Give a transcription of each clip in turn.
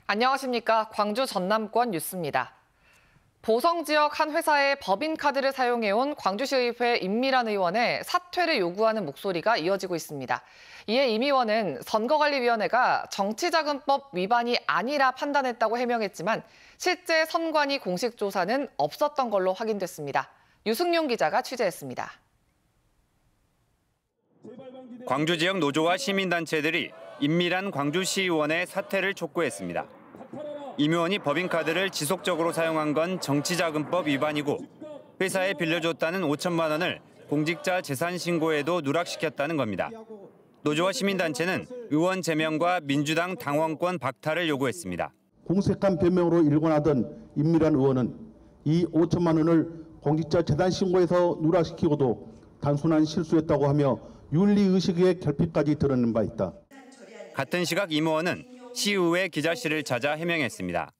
안녕하십니까. 광주 전남권 뉴스입니다. 보성 지역 한 회사의 법인카드를 사용해온 광주시의회 임미란 의원의 사퇴를 요구하는 목소리가 이어지고 있습니다. 이에 임 의원은 선거관리위원회가 정치자금법 위반이 아니라 판단했다고 해명했지만 실제 선관위 공식 조사는 없었던 걸로 확인됐습니다. 유승용 기자가 취재했습니다. 광주 지역 노조와 시민단체들이 임미란 광주시의원의 사퇴를 촉구했습니다. 임 의원이 법인카드를 지속적으로 사용한 건 정치자금법 위반이고 회사에 빌려줬다는 5천만 원을 공직자 재산 신고에도 누락시켰다는 겁니다. 노조와 시민단체는 의원 제명과 민주당 당원권 박탈을 요구했습니다. 공색한 변명으로 일관하던 임미란 의원은 이 5천만 원을 공직자 재산 신고에서 누락시키고도 단순한 실수였다고 하며 윤리의식의 결핍까지 드러낸 바 있다. 같은 시각 임 의원은 시의회 기자실을 찾아 해명했습니다.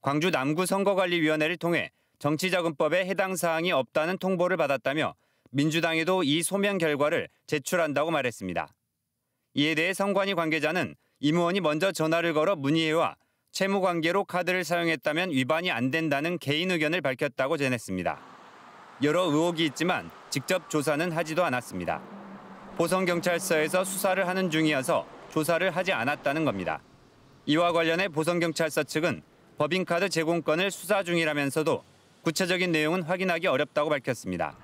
광주 남구 선거관리위원회를 통해 정치자금법에 해당 사항이 없다는 통보를 받았다며 민주당에도 이 소명 결과를 제출한다고 말했습니다. 이에 대해 선관위 관계자는 임 의원이 먼저 전화를 걸어 문의해와 채무관계로 카드를 사용했다면 위반이 안 된다는 개인 의견을 밝혔다고 전했습니다. 여러 의혹이 있지만 직접 조사는 하지도 않았습니다. 보성경찰서에서 수사를 하는 중이어서 조사를 하지 않았다는 겁니다. 이와 관련해 보성경찰서 측은 법인카드 제공권을 수사 중이라면서도 구체적인 내용은 확인하기 어렵다고 밝혔습니다.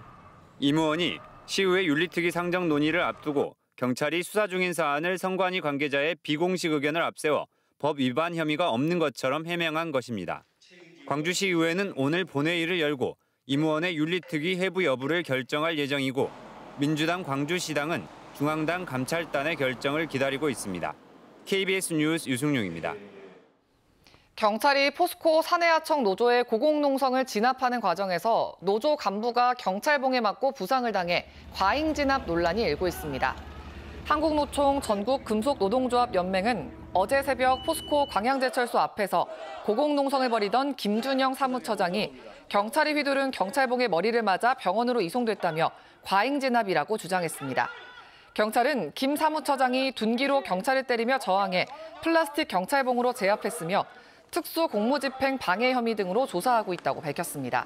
임 의원이 시의회 윤리특위 상정 논의를 앞두고 경찰이 수사 중인 사안을 선관위 관계자의 비공식 의견을 앞세워 법 위반 혐의가 없는 것처럼 해명한 것입니다. 광주시의회는 오늘 본회의를 열고 임 의원의 윤리특위 회부 여부를 결정할 예정이고 민주당 광주시당은 중앙당 감찰단의 결정을 기다리고 있습니다. KBS 뉴스 유승용입니다. 경찰이 포스코 사내하청 노조의 고공농성을 진압하는 과정에서 노조 간부가 경찰봉에 맞고 부상을 당해 과잉 진압 논란이 일고 있습니다. 한국노총 전국금속노동조합연맹은 어제 새벽 포스코 광양제철소 앞에서 고공농성을 벌이던 김준영 사무처장이 경찰이 휘두른 경찰봉에 머리를 맞아 병원으로 이송됐다며 과잉 진압이라고 주장했습니다. 경찰은 김 사무처장이 둔기로 경찰을 때리며 저항해 플라스틱 경찰봉으로 제압했으며 특수 공무집행 방해 혐의 등으로 조사하고 있다고 밝혔습니다.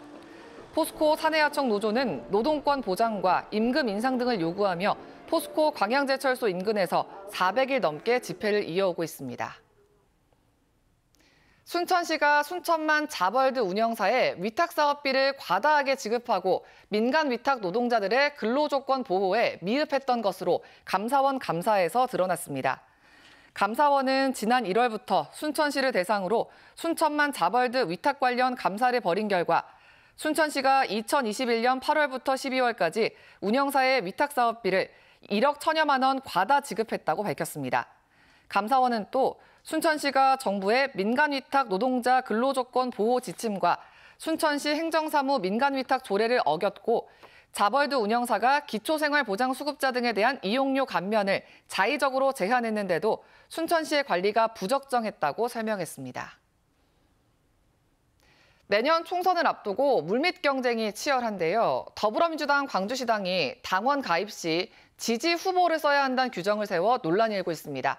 포스코 사내하청 노조는 노동권 보장과 임금 인상 등을 요구하며 포스코 광양제철소 인근에서 400일 넘게 집회를 이어오고 있습니다. 순천시가 순천만 자벌드 운영사에 위탁사업비를 과다하게 지급하고 민간 위탁 노동자들의 근로조건 보호에 미흡했던 것으로 감사원 감사에서 드러났습니다. 감사원은 지난 1월부터 순천시를 대상으로 순천만 자벌드 위탁 관련 감사를 벌인 결과 순천시가 2021년 8월부터 12월까지 운영사의 위탁사업비를 1억 1천여만 원 과다 지급했다고 밝혔습니다. 감사원은 또 순천시가 정부의 민간위탁 노동자 근로조건 보호 지침과 순천시 행정사무 민간위탁 조례를 어겼고 자벌드 운영사가 기초생활보장수급자 등에 대한 이용료 감면을 자의적으로 제한했는데도 순천시의 관리가 부적정했다고 설명했습니다. 내년 총선을 앞두고 물밑 경쟁이 치열한데요. 더불어민주당 광주시당이 당원 가입 시 지지 후보를 써야 한다는 규정을 세워 논란이 일고 있습니다.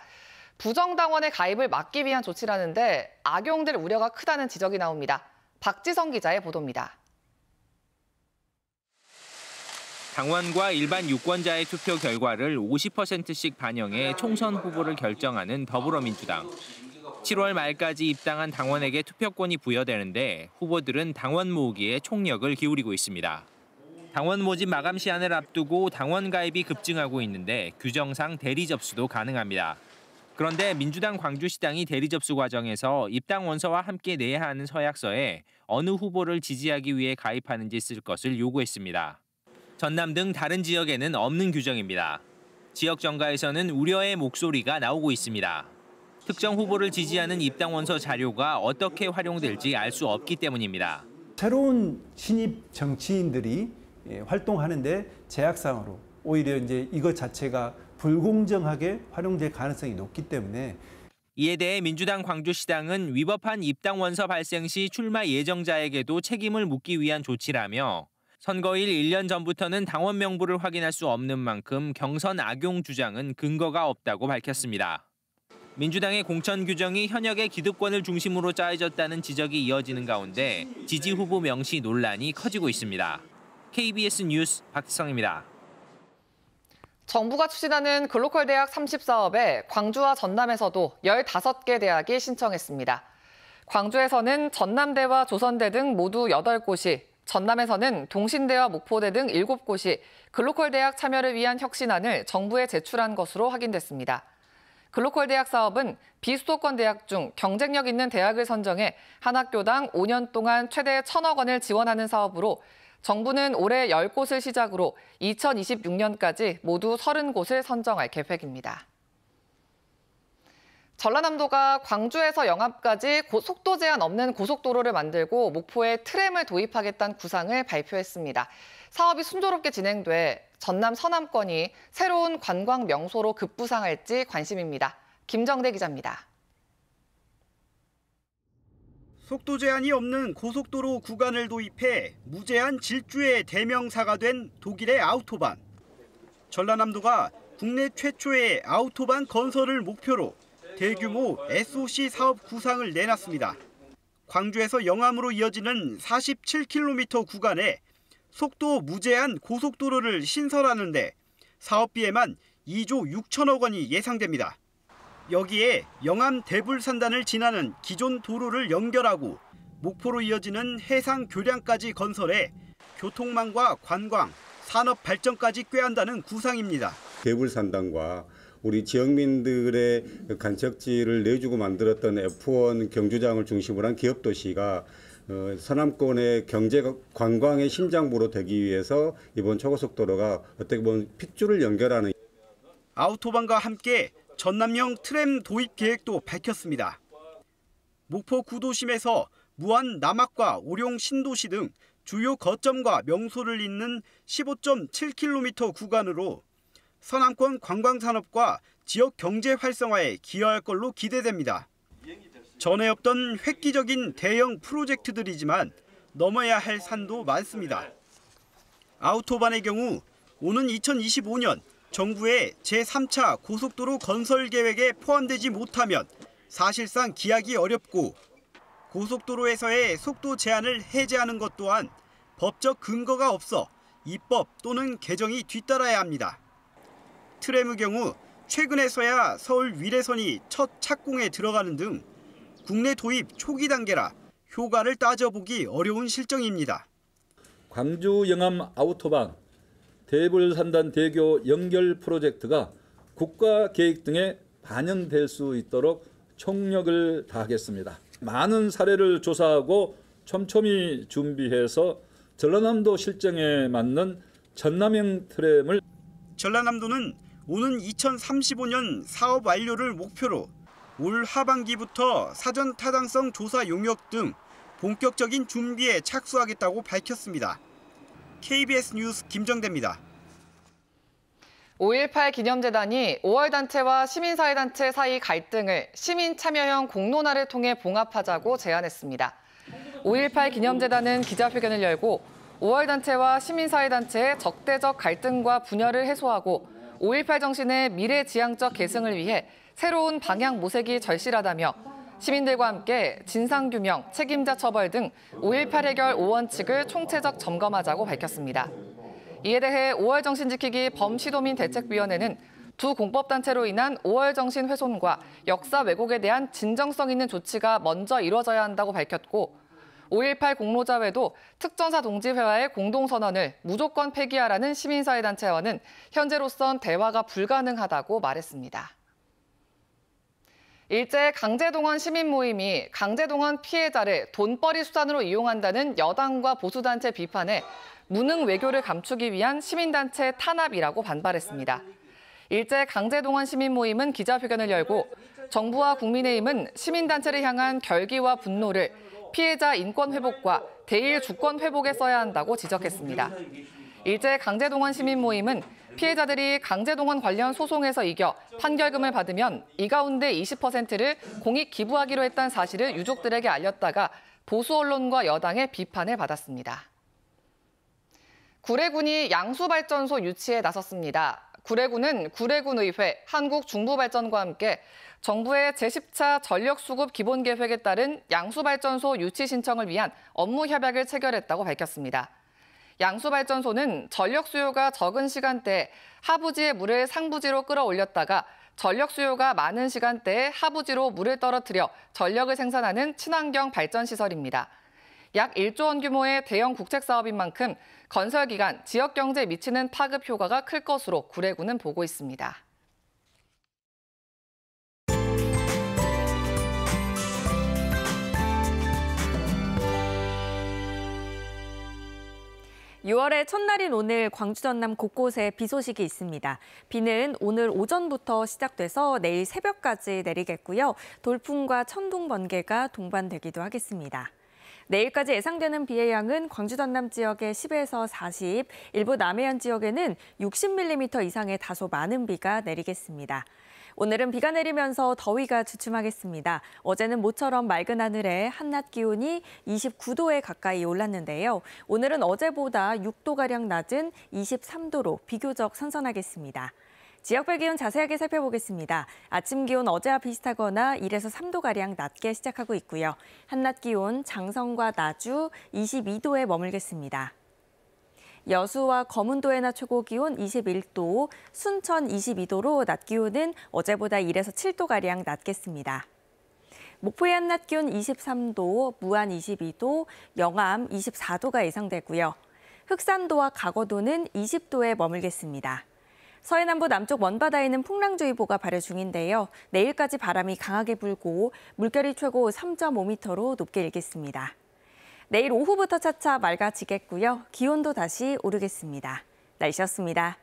부정당원의 가입을 막기 위한 조치라는데 악용될 우려가 크다는 지적이 나옵니다. 박지성 기자의 보도입니다. 당원과 일반 유권자의 투표 결과를 50%씩 반영해 총선 후보를 결정하는 더불어민주당. 7월 말까지 입당한 당원에게 투표권이 부여되는데 후보들은 당원 모으기에 총력을 기울이고 있습니다. 당원 모집 마감 시한을 앞두고 당원 가입이 급증하고 있는데 규정상 대리 접수도 가능합니다. 그런데 민주당 광주시당이 대리 접수 과정에서 입당 원서와 함께 내야 하는 서약서에 어느 후보를 지지하기 위해 가입하는지 쓸 것을 요구했습니다. 전남 등 다른 지역에는 없는 규정입니다. 지역 정가에서는 우려의 목소리가 나오고 있습니다. 특정 후보를 지지하는 입당 원서 자료가 어떻게 활용될지 알 수 없기 때문입니다. 새로운 신입 정치인들이 활동하는데 제약상으로 오히려 이제 이것 자체가 불공정하게 활용될 가능성이 높기 때문에 이에 대해 민주당 광주시당은 위법한 입당 원서 발생 시 출마 예정자에게도 책임을 묻기 위한 조치라며 선거일 1년 전부터는 당원 명부를 확인할 수 없는 만큼 경선 악용 주장은 근거가 없다고 밝혔습니다. 민주당의 공천 규정이 현역의 기득권을 중심으로 짜여졌다는 지적이 이어지는 가운데 지지 후보 명시 논란이 커지고 있습니다. KBS 뉴스 박지성입니다. 정부가 추진하는 글로컬 대학 30사업에 광주와 전남에서도 15개 대학이 신청했습니다. 광주에서는 전남대와 조선대 등 모두 8곳이, 전남에서는 동신대와 목포대 등 7곳이 글로컬 대학 참여를 위한 혁신안을 정부에 제출한 것으로 확인됐습니다. 글로컬 대학 사업은 비수도권 대학 중 경쟁력 있는 대학을 선정해 한 학교당 5년 동안 최대 1,000억 원을 지원하는 사업으로 정부는 올해 10곳을 시작으로 2026년까지 모두 30곳을 선정할 계획입니다. 전라남도가 광주에서 영암까지 속도 제한 없는 고속도로를 만들고 목포에 트램을 도입하겠다는 구상을 발표했습니다. 사업이 순조롭게 진행돼 전남 서남권이 새로운 관광 명소로 급부상할지 관심입니다. 김정대 기자입니다. 속도 제한이 없는 고속도로 구간을 도입해 무제한 질주의 대명사가 된 독일의 아우토반. 전라남도가 국내 최초의 아우토반 건설을 목표로 대규모 SOC 사업 구상을 내놨습니다. 광주에서 영암으로 이어지는 47km 구간에 속도 무제한 고속도로를 신설하는데 사업비에만 2조 6천억 원이 예상됩니다. 여기에 영암 대불산단을 지나는 기존 도로를 연결하고 목포로 이어지는 해상 교량까지 건설해 교통망과 관광, 산업 발전까지 꾀한다는 구상입니다. 대불산단과 우리 지역민들의 간척지를 내주고 만들었던 F1 경주장을 중심으로 한 기업도시가 서남권의 경제 관광의 심장부로 되기 위해서 이번 초고속도로가 어떻게 보면 핏줄을 연결하는 아우토반과 함께 전남형 트램 도입 계획도 밝혔습니다. 목포 구도심에서 무안 남학과 오룡 신도시 등 주요 거점과 명소를 잇는 15.7km 구간으로 서남권 관광산업과 지역 경제 활성화에 기여할 걸로 기대됩니다. 전에 없던 획기적인 대형 프로젝트들이지만 넘어야 할 산도 많습니다. 아우토반의 경우 오는 2025년 정부의 제3차 고속도로 건설 계획에 포함되지 못하면 사실상 기약이 어렵고 고속도로에서의 속도 제한을 해제하는 것 또한 법적 근거가 없어 입법 또는 개정이 뒤따라야 합니다. 트램의 경우 최근에서야 서울 위례선이 첫 착공에 들어가는 등 국내 도입 초기 단계라 효과를 따져보기 어려운 실정입니다. 광주 영암 아우토반, 대불산단 대교 연결 프로젝트가 국가 계획 등에 반영될 수 있도록 총력을 다하겠습니다. 많은 사례를 조사하고 촘촘히 준비해서 전라남도 실정에 맞는 전남형 트램을 전라남도는 오는 2035년 사업 완료를 목표로 올 하반기부터 사전 타당성 조사 용역 등 본격적인 준비에 착수하겠다고 밝혔습니다. KBS 뉴스 김정대입니다. 5.18 기념재단이 5월단체와 시민사회단체 사이 갈등을 시민참여형 공론화를 통해 봉합하자고 제안했습니다. 5.18 기념재단은 기자회견을 열고 5월단체와 시민사회단체의 적대적 갈등과 분열을 해소하고 5.18 정신의 미래지향적 계승을 위해 새로운 방향 모색이 절실하다며 시민들과 함께 진상규명, 책임자 처벌 등 5.18 해결 5원칙을 총체적 점검하자고 밝혔습니다. 이에 대해 5월 정신 지키기 범시도민 대책위원회는 두 공법단체로 인한 5월 정신 훼손과 역사 왜곡에 대한 진정성 있는 조치가 먼저 이뤄져야 한다고 밝혔고 5.18 공로자 외에도 특전사 동지회와의 공동선언을 무조건 폐기하라는 시민사회단체와는 현재로선 대화가 불가능하다고 말했습니다. 일제 강제동원 시민 모임이 강제동원 피해자를 돈벌이 수단으로 이용한다는 여당과 보수단체 비판에 무능 외교를 감추기 위한 시민단체 탄압이라고 반발했습니다. 일제 강제동원 시민 모임은 기자회견을 열고 정부와 국민의힘은 시민단체를 향한 결기와 분노를 피해자 인권 회복과 대일 주권 회복에 써야 한다고 지적했습니다. 일제 강제동원 시민 모임은 피해자들이 강제동원 관련 소송에서 이겨 판결금을 받으면 이 가운데 20%를 공익 기부하기로 했다는 사실을 유족들에게 알렸다가 보수 언론과 여당의 비판을 받았습니다. 구례군이 양수발전소 유치에 나섰습니다. 구례구는 구례군의회, 한국중부발전과 함께 정부의 제10차 전력수급 기본계획에 따른 양수발전소 유치 신청을 위한 업무 협약을 체결했다고 밝혔습니다. 양수발전소는 전력 수요가 적은 시간대에 하부지의 물을 상부지로 끌어올렸다가 전력 수요가 많은 시간대에 하부지로 물을 떨어뜨려 전력을 생산하는 친환경 발전 시설입니다. 약 1조 원 규모의 대형 국책사업인 만큼 건설 기간 지역 경제에 미치는 파급 효과가 클 것으로 구례구는 보고 있습니다. 6월의 첫날인 오늘 광주 전남 곳곳에 비 소식이 있습니다. 비는 오늘 오전부터 시작돼서 내일 새벽까지 내리겠고요. 돌풍과 천둥, 번개가 동반되기도 하겠습니다. 내일까지 예상되는 비의 양은 광주 전남 지역에 10에서 40, 일부 남해안 지역에는 60mm 이상의 다소 많은 비가 내리겠습니다. 오늘은 비가 내리면서 더위가 주춤하겠습니다. 어제는 모처럼 맑은 하늘에 한낮 기온이 29도에 가까이 올랐는데요. 오늘은 어제보다 6도가량 낮은 23도로 비교적 선선하겠습니다. 지역별 기온 자세하게 살펴보겠습니다. 아침 기온 어제와 비슷하거나 1에서 3도가량 낮게 시작하고 있고요. 한낮 기온 장성과 나주 22도에 머물겠습니다. 여수와 거문도의 낮 최고 기온 21도, 순천 22도로 낮 기온은 어제보다 1에서 7도가량 낮겠습니다. 목포의 한낮 기온 23도, 무안 22도, 영암 24도가 예상되고요. 흑산도와 강원도는 20도에 머물겠습니다. 서해남부 남쪽 먼바다에는 풍랑주의보가 발효 중인데요. 내일까지 바람이 강하게 불고 물결이 최고 3.5m로 높게 일겠습니다. 내일 오후부터 차차 맑아지겠고요. 기온도 다시 오르겠습니다. 날씨였습니다.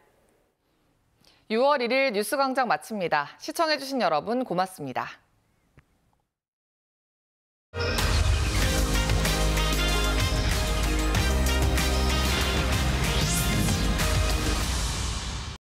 6월 1일 뉴스광장 마칩니다. 시청해주신 여러분 고맙습니다.